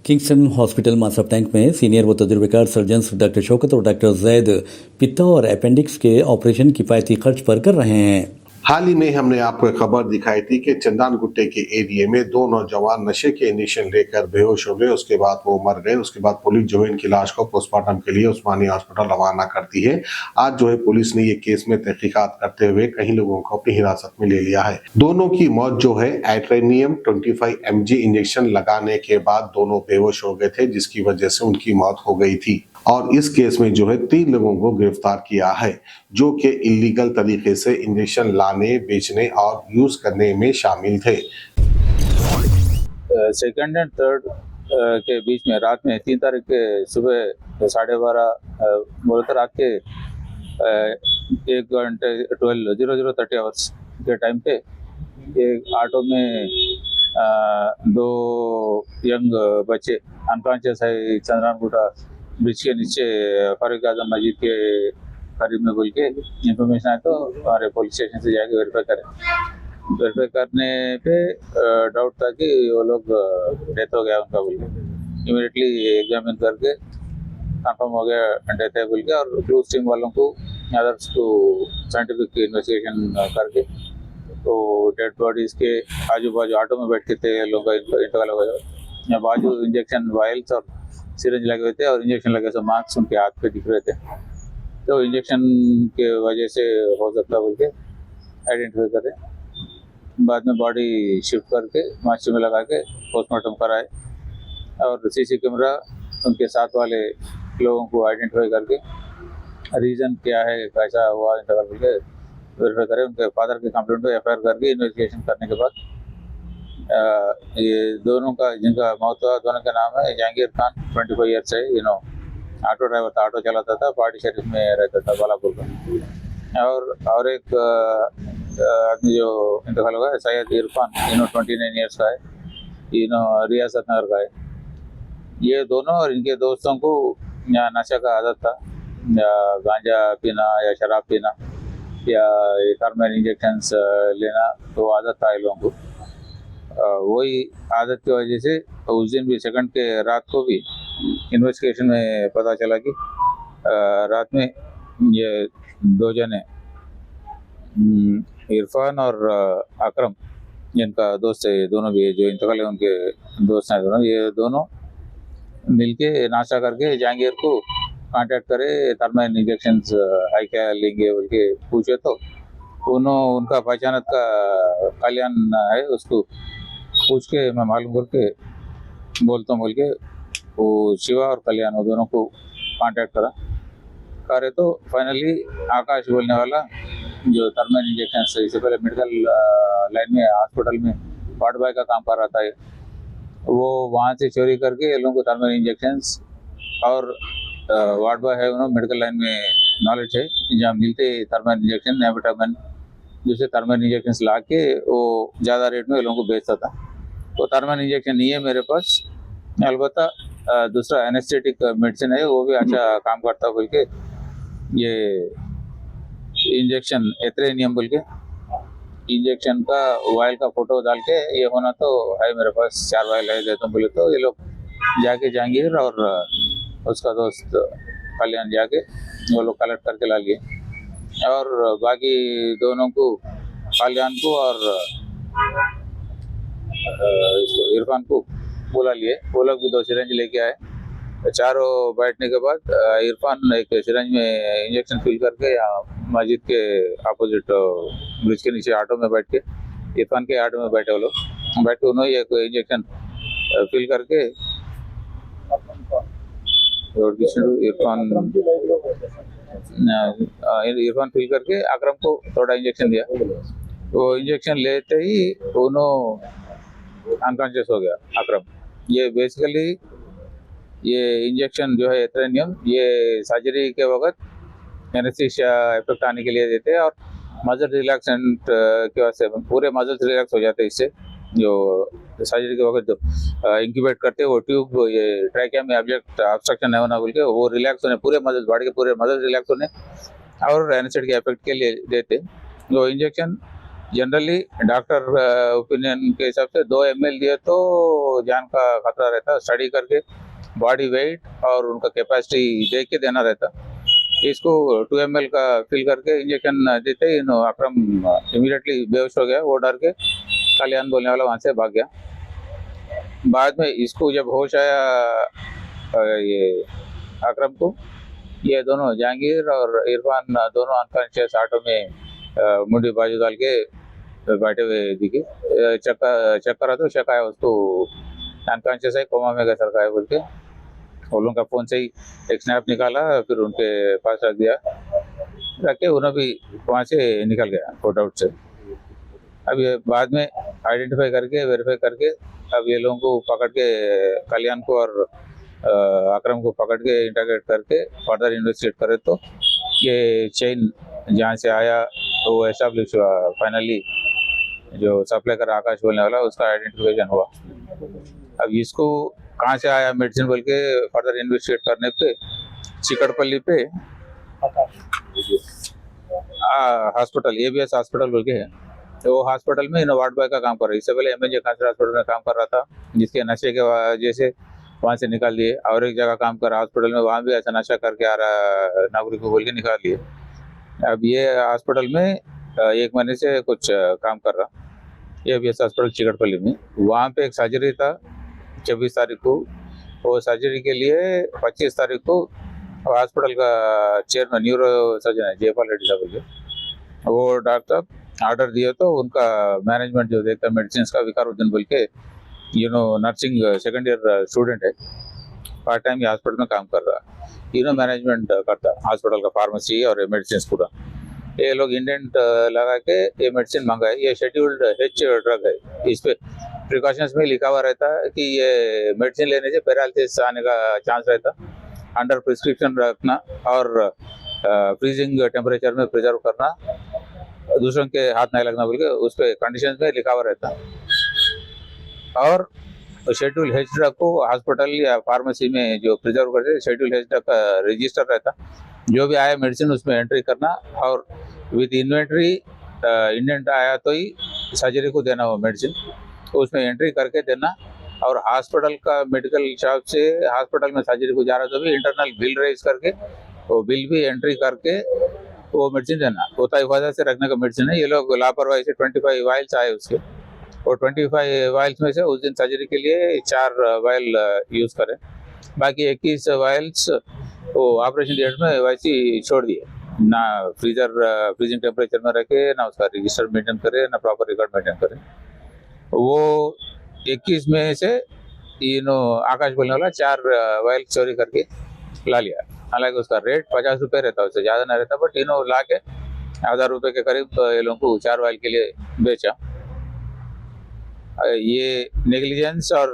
Kingston hospital मासफ tank में senior व तजुर्बेकार surgeons doctor Shaukat और डॉक्टर जैद पित्ता और अपेंडिक्स के ऑपरेशन किफायती खर्च पर कर रहे हैं। हाल ही में हमने आपको एक खबर दिखाई थी कि चंदान गुट्टे के एरिया में दो नौजवान नशे के इंजेक्शन लेकर बेहोश हो गए। उसके बाद वो मर गए। उसके बाद पुलिस जो है इनकी लाश को पोस्टमार्टम के लिए उस्मानिया हॉस्पिटल रवाना करती है। आज जो है पुलिस ने ये केस में तहकीकात करते हुए कई लोगों को अपनी हिरासत में ले लिया है। दोनों की मौत जो है एट्रेनियम 25 mg इंजेक्शन लगाने के बाद दोनों बेहोश हो गए थे, जिसकी वजह से उनकी मौत हो गई थी। और इस केस में जो है 3 लोगों को गिरफ्तार किया है, जो कि इलीगल तरीके से इंजेक्शन लाने, बेचने और यूज करने में शामिल थे। सेकंड एंड थर्ड के बीच में रात में 3 तारीख के सुबह 12:30 बोलते रात के 1 घंटे 00:30 आवर्स के टाइम पे एक ऑटो में 2 यंग बच्चे अनकॉन्शियस है चंद्रानगुटा ब्रिज के नीचे फारूक आजम मस्जिद के करीब में बोल के इन्फॉर्मेशन आया, तो हमारे पुलिस स्टेशन से जाके वेरीफाई करने पे डाउट था कि वो लोग डेथ हो गया उनका बोल के। इमीडिएटली एग्जामिन करके कंफर्म हो गया डेथ है बोल के, और क्रूज टीम वालों को अदर्स को साइंटिफिक इन्वेस्टिगेशन करके तो डेड बॉडीज के आजू बाजू ऑटो में बैठ के थे लोगों का इंतकाल हो गया। यहाँ बाजू इंजेक्शन वायल्स और सिरिंज लगे हुए थे और इंजेक्शन लगे तो मार्क्स उनके हाथ पे दिख रहे थे, तो इंजेक्शन के वजह से हो सकता बोल के आइडेंटिफाई करे। बाद में बॉडी शिफ्ट करके मास्टर में लगा के पोस्टमार्टम कराए और सीसी कैमरा उनके साथ वाले लोगों को आइडेंटिफाई करके रीज़न क्या है, कैसा हुआ, इंतकाल बोल के वेरीफाई करें। उनके फादर के कंप्लेंट पे FIR करके इन्वेस्टिगेशन करने के बाद ये दोनों का जिनका मौत हुआ दोनों का नाम है जहांगीर खान, 25 ईयर्स है, ऑटो ड्राइवर था, ऑटो चलाता था, पार्टी शरीफ में रहता था बालापुर का। और एक आदमी जो इंतकाल हुआ है सैयद इरफान, 29 ईयर्स का है, रियासत नगर का है। ये दोनों और इनके दोस्तों को यहाँ नशा का आदत था, या गांजा पीना या शराब पीना या थर्मल इंजेक्शंस लेना, तो आदत था इन लोगों को। वही आदत की वजह से उस दिन भी सेकंड के रात को भी इन्वेस्टिगेशन में पता चला कि रात में ये 2 जने इरफान और अकरम जिनका दोस्त है, दोनों भी जो इंतकाल है उनके दोस्त हैं दोनों, ये दोनों मिलके नाश्ता करके जहांगीर को कांटेक्ट करे, थर्मल इंजेक्शंस है क्या लेंगे बोल के पूछे, तो उनका पहचानत का कल्याण है, उसको पूछ के मैं मालूम करके बोलता हूँ बोल के वो शिवा और कल्याण वो दोनों को कांटेक्ट करे, तो फाइनली आकाश बोलने वाला जो थर्मल इंजेक्शन से इससे पहले मेडिकल लाइन में हॉस्पिटल में वार्ड बॉय का काम कर रहा था, वो वहाँ से चोरी करके ये लोगों को थर्मल इंजेक्शंस और वार्ड बॉय है उन्होंने मेडिकल लाइन में नॉलेज है, जहाँ मिलते थर्मल इंजेक्शन एम्फेटामिन जैसे थर्मल इंजेक्शन ला के वो ज़्यादा रेट में लोगों को बेचता था। तो थर्मल इंजेक्शन नहीं है मेरे पास, अलबत्ता दूसरा एनेस्थेटिक मेडिसिन है, वो भी अच्छा काम करता बोल के ये इंजेक्शन एथ्रेनियम बोल के इंजेक्शन का वायल का फोटो डाल के ये होना तो है मेरे पास 4 वायल है देता हूँ बोले, तो ये लोग जाके जहांगीर और उसका दोस्त कल्याण जाके वो लोग कलेक्ट करके ला लिए, और बाकी दोनों को कल्याण को और इरफान को बुला लिए। वो लोग भी 2 सिरिंज लेके आए। चारों बैठने के बाद इरफान एक सिरिंज में इंजेक्शन फिल करके यहाँ मस्जिद के अपोजिट ब्रिज के नीचे ऑटो में बैठ के, इरफान के ऑटो में बैठे वो लोग बैठ के उन्होंने एक इंजेक्शन फिल करके इरफान फिल करके अकरम को थोड़ा इंजेक्शन दिया। वो इंजेक्शन लेते ही दोनों अनकॉन्शियस हो गया अकरम। ये बेसिकली ये इंजेक्शन जो है एथ्रेनियम, ये सर्जरी के वक्त एनेस्थीसिया इफेक्ट आने के लिए देते हैं और मसल रिलैक्सेंट के वास्ते पूरे मसल्स रिलैक्स हो जाते हैं इससे। जो सर्जरी के वक्त जो इंक्यूबेट करते हैं वो ट्यूब ये ट्रैकिया में ऑब्स्ट्रक्शन नहीं होना बोल के वो रिलैक्स होने, पूरे मसल्स बॉडी के पूरे मसल्स रिलैक्स होने और एनेस्थेटिक इफेक्ट के लिए देते। वो इंजेक्शन जनरली डॉक्टर ओपिनियन के हिसाब से 2 ml दिए तो जान का खतरा रहता, स्टडी करके बॉडी वेट और उनका कैपेसिटी देख के देना रहता। इसको 2 ml का फिल करके इंजेक्शन देते ही अकरम इमीडिएटली बेहोश हो गया। वो डर के कल्याण बोलने वाला वहाँ से भाग गया। बाद में इसको जब होश आया ये अकरम को, ये दोनों जहांगीर और इरफान दोनों अनकॉन्शियस ऑटो में मुंडी बाजू डाल के बैठे हुए दिखे। चक्कर आता शक आया उसको, अनकॉन्शियस है, कोमा में कैसा रखा है बोल के वो लोगों का फोन से ही एक स्नैप निकाला, फिर उनके पास रख दिया, रख के उन्हें भी वहाँ से निकल गया कोट आउट से। अब ये बाद में आइडेंटिफाई करके वेरीफाई करके अब ये लोगों को पकड़ के कल्याण को और अकरम को पकड़ के इंटरगेट करके फर्दर इन्वेस्टिगेट करे तो ये चेन जहाँ से आया तो वो एस्टेब्लिश हुआ। फाइनली जो सप्लाई कर आकाश बोलने वाला उसका आइडेंटिफिकेशन हुआ। अब इसको कहाँ से आया मेडिसिन बोल के फर्दर इन्वेस्टिगेट करने पे चिकटपल्ली पे हॉस्पिटल ABS हॉस्पिटल बोल के है, तो वो हॉस्पिटल में वार्ड बॉय का काम कर रहा है। इससे पहले MNJ कैंसर हॉस्पिटल में काम कर रहा था, जिसके नशे के वजह से वहाँ से निकाल दिए। और एक जगह काम कर रहा हॉस्पिटल में, वहाँ भी ऐसा नशा करके आ रहा नागरिक को बोल के निकाल दिए। अब ये हॉस्पिटल में 1 महीने से कुछ काम कर रहा, ABS हॉस्पिटल चिकटपल्ली में। वहाँ पे एक सर्जरी था 24 तारीख को। वो सर्जरी के लिए 25 तारीख को हॉस्पिटल का चेयरमैन न्यूरो सर्जन है जयपाल रेड्डी साहब, वो डॉक्टर ऑर्डर दिए तो उनका मैनेजमेंट जो देखता है मेडिसिन का, विकारुद्दीन बोल के नर्सिंग सेकंड ईयर स्टूडेंट है, पार्ट टाइम ये हॉस्पिटल में काम कर रहा। मैनेजमेंट करता हॉस्पिटल का फार्मेसी और मेडिसिन पूरा। ये लोग इंडेंट लगा के ये मेडिसिन मंगाए। ये शेड्यूल्ड H ड्रग है, इस पे प्रिकॉशंस में लिखा हुआ रहता है कि ये मेडिसिन लेने से पैरालिसिस आने का चांस रहता, अंडर प्रिस्क्रिप्शन रखना और फ्रीजिंग टेम्परेचर में प्रिजर्व करना, दूसरों के हाथ नहीं लगना बोल के उस पर कंडीशन में लिखा हुआ रहता। और शेड्यूल H ड्रग को हॉस्पिटल या फार्मेसी में जो प्रिजर्व करते शेड्यूल H ड्रग का रजिस्टर रहता, जो भी आया मेडिसिन उसमें एंट्री करना और विद इन्वेंट्री इंडेंट आया तो ही सर्जरी को देना वो मेडिसिन, तो उसमें एंट्री करके देना। और हॉस्पिटल का मेडिकल शॉप से हॉस्पिटल में सर्जरी को जा रहा तो भी इंटरनल बिल रेज करके वो बिल भी एंट्री करके वो मेडिसिन देना। वो हिफाजत से रखने का मेडिसिन है। ये लोग लापरवाही से 25 वाइल्स आए उसके, और 25 वाइल्स में से उस दिन सर्जरी के लिए 4 वाइल यूज करें, बाकी 21 वाइल्स वो ऑपरेशन थिएटर में वैसे ही छोड़ दिए। ना फ्रीजिंग टेम्परेचर में रखे, ना उसका रजिस्टर मेंटेन करे, ना प्रॉपर रिकॉर्ड मेंटेन करे। वो 21 में से आकाश बोलने वाला 4 वाइल चोरी करके ला लिया। हालांकि उसका रेट 50 रुपये रहता, उससे ज़्यादा नहीं रहता, बट ला के 1000 रुपये के करीब ये लोगों को 4 वाइल के लिए बेचा। ये नेग्लिजेंस और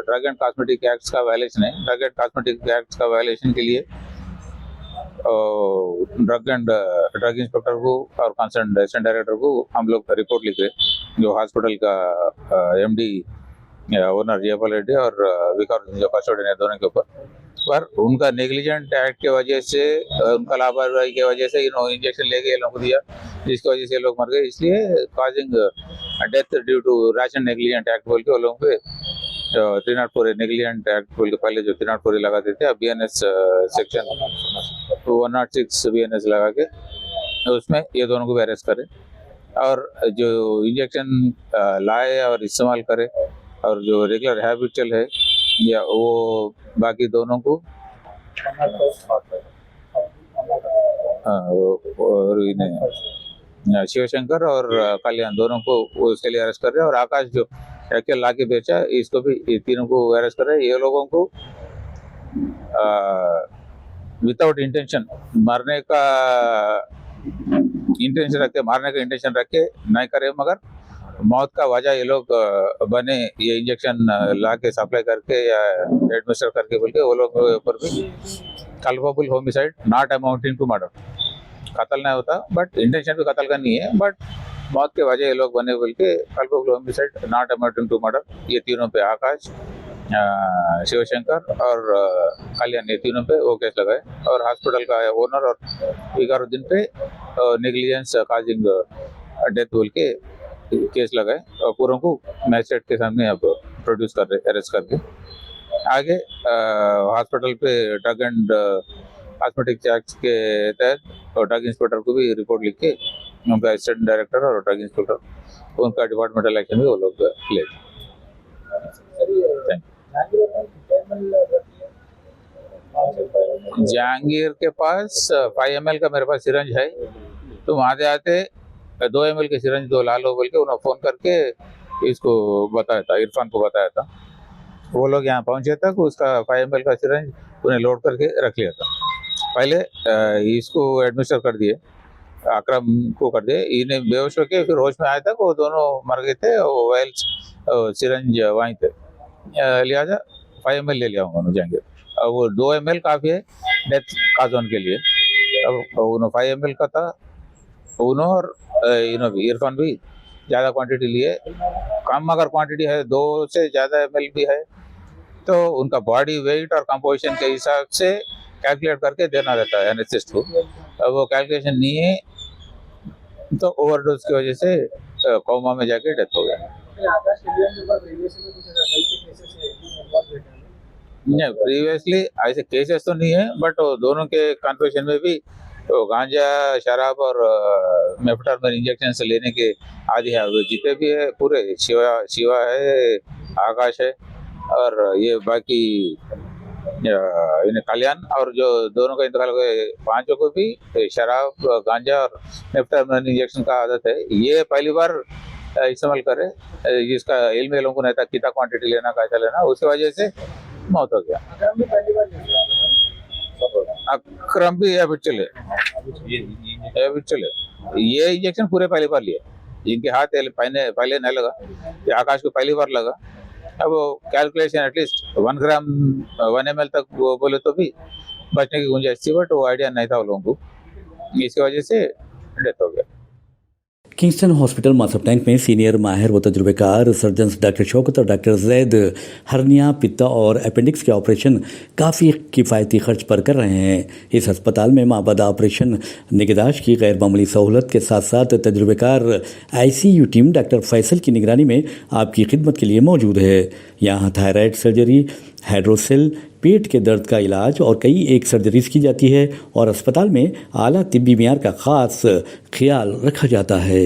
ड्रग एंड कॉस्मेटिक एक्ट्स का वायलेशन है। ड्रग एंड कॉस्मेटिक एक्ट्स का वायलेशन के लिए ड्रग इंस्पेक्टर को और कंसर्न असिस्टेंट डायरेक्टर को हम लोग रिपोर्ट लिख रहे, जो हॉस्पिटल का MD ओनर जयपाल रेड्डी और विकारुद्दीन जो कस्टोडियन है दोनों के ऊपर, पर उनका नेग्लिजेंट एक्ट के वजह से, उनका लापरवाही की वजह से इंजेक्शन लेके ये लोगों को दिया, जिसकी वजह से लोग मर गए। इसलिए causing death due to rash and negligent act बोल के वो लोगों पे 304 नेग्लिजेंट एक्ट बोल के पहले जो 304 लगा देते, अब BNS सेक्शन 106 BNS लगा के उसमें ये दोनों को भी अरेस्ट करे, और जो इंजेक्शन लाए और इस्तेमाल करे और जो रेगुलर हैबिचुअल है या वो बाकी दोनों को और इन्हें शिवशंकर और कल्याण दोनों को उसके लिए अरेस्ट कर रहे हैं। और आकाश जो अकेले ला के बेचा, इसको भी ये तीनों को अरेस्ट कर रहे हैं। ये लोगों को विदाउट इंटेंशन मारने का इंटेंशन रख के नहीं करे, मगर मौत का वजह ये लोग बने ये इंजेक्शन ला के सप्लाई करके या एडमिनिस्टर करके बोल के वो लोग ऊपर भी culpable homicide not amounting to murder, कत्ल नहीं होता बट इंटेंशन भी कत्ल का नहीं है, बट मौत के वजह ये लोग बने बोल के culpable homicide not amounting to murder. ये तीनों पे आकाश, शिवशंकर और कल्याण, ये तीनों पे वो केस लगाए। और हॉस्पिटल का ओनर और विकारुद्दीन पे नेग्लिजेंस कॉजिंग डेथ बोल के केस लगाए और पूरों को मैजिस्ट्रेट के सामने अब प्रोड्यूस कर रहे अरेस्ट करके आगे हॉस्पिटल पे ड्रग एंड कॉस्मेटिक एक्ट के तहत और ड्रग इंस्पेक्टर को भी रिपोर्ट लिख के उनका असिस्टेंट डायरेक्टर और ड्रग इंस्पेक्टर उनका डिपार्टमेंटल एक्शन भी वो लोग ले। जहांगीर के पास 5 ml का मेरे पास सिरंज है, तो वहाँ से आते 2 ml के सिरंज 2 ला लो बोल के उन्होंने फ़ोन करके इसको बताया था, इरफान को बताया था। वो लोग यहाँ पहुँचे तक उसका 5 ml का सिरंज उन्हें लोड करके रख लिया था। पहले इसको एडमिनिस्टर कर दिए, अकरम को कर दिए, इन्हें बेहोश होके फिर होश में आए तक वो दोनों मर गए थे। वो वायल्स सिरंज वहीं थे, लिहाजा 5 ml ले लिया उन्होंने जहांगीर। अब वो 2 ml काफ़ी है डेथ काजोन के लिए। अब उन्होंने 5 ml का था, उन्होंने और भी इरफान भी ज़्यादा क्वांटिटी लिए। कम अगर क्वांटिटी है 2 से ज़्यादा ml भी है तो उनका बॉडी वेट और कंपोजिशन के हिसाब से कैलकुलेट करके देना रहता है एनेस्थिस्ट को। अब वो कैलकुलेशन नहीं है तो ओवरडोज की वजह से कोमा में जाके डेथ हो गया। नहीं, प्रीवियसली ऐसे केसेस तो नहीं है, बट दोनों के कन्फेशन में भी तो गांजा, शराब और मेफेटामिन इंजेक्शन से लेने के आदि है। वो जितने भी है पूरे शिवा है, आकाश है और ये बाकी इन्हें कल्याण और जो दोनों का इंतकाल हुए 5 को भी शराब, गांजा और मेफेटामिन इंजेक्शन का आदत है। ये पहली बार इस्तेमाल करे, जिसका इल्म लोगों को नहीं था कितना क्वांटिटी लेना, कैसा लेना, उसकी वजह से मौत हो गया। अकरम भी हैबिचुअल है। ये इंजेक्शन पूरे पहली बार लिए, इनके हाथ पहले नहीं लगा, ये आकाश को पहली बार लगा। अब वो कैलकुलेशन एटलीस्ट 1 ग्राम 1 ml तक वो बोले तो भी बचने की गुंजाइश थी, बट वो आइडिया नहीं था वो लोगों को, इसकी वजह से डेथ हो गया। किंगस्टन हॉस्पिटल मासब टैंक में सीनियर माहिर व तजुर्बेकार सर्जन्स डॉक्टर शौकत और डॉक्टर जैद हर्निया, पित्ता और अपेंडिक्स के ऑपरेशन काफ़ी किफ़ायती खर्च पर कर रहे हैं। इस अस्पताल में माबदा ऑपरेशन निगहदाश्त की गैर मामूली सहूलत के साथ साथ तजुर्बेकार ICU टीम डॉक्टर फैसल की निगरानी में आपकी खिदमत के लिए मौजूद है। यहाँ थायराइड सर्जरी, हाइड्रोसेल, पेट के दर्द का इलाज और कई एक सर्जरीज की जाती है और अस्पताल में आला तिब्बी मियार का ख़ास ख्याल रखा जाता है।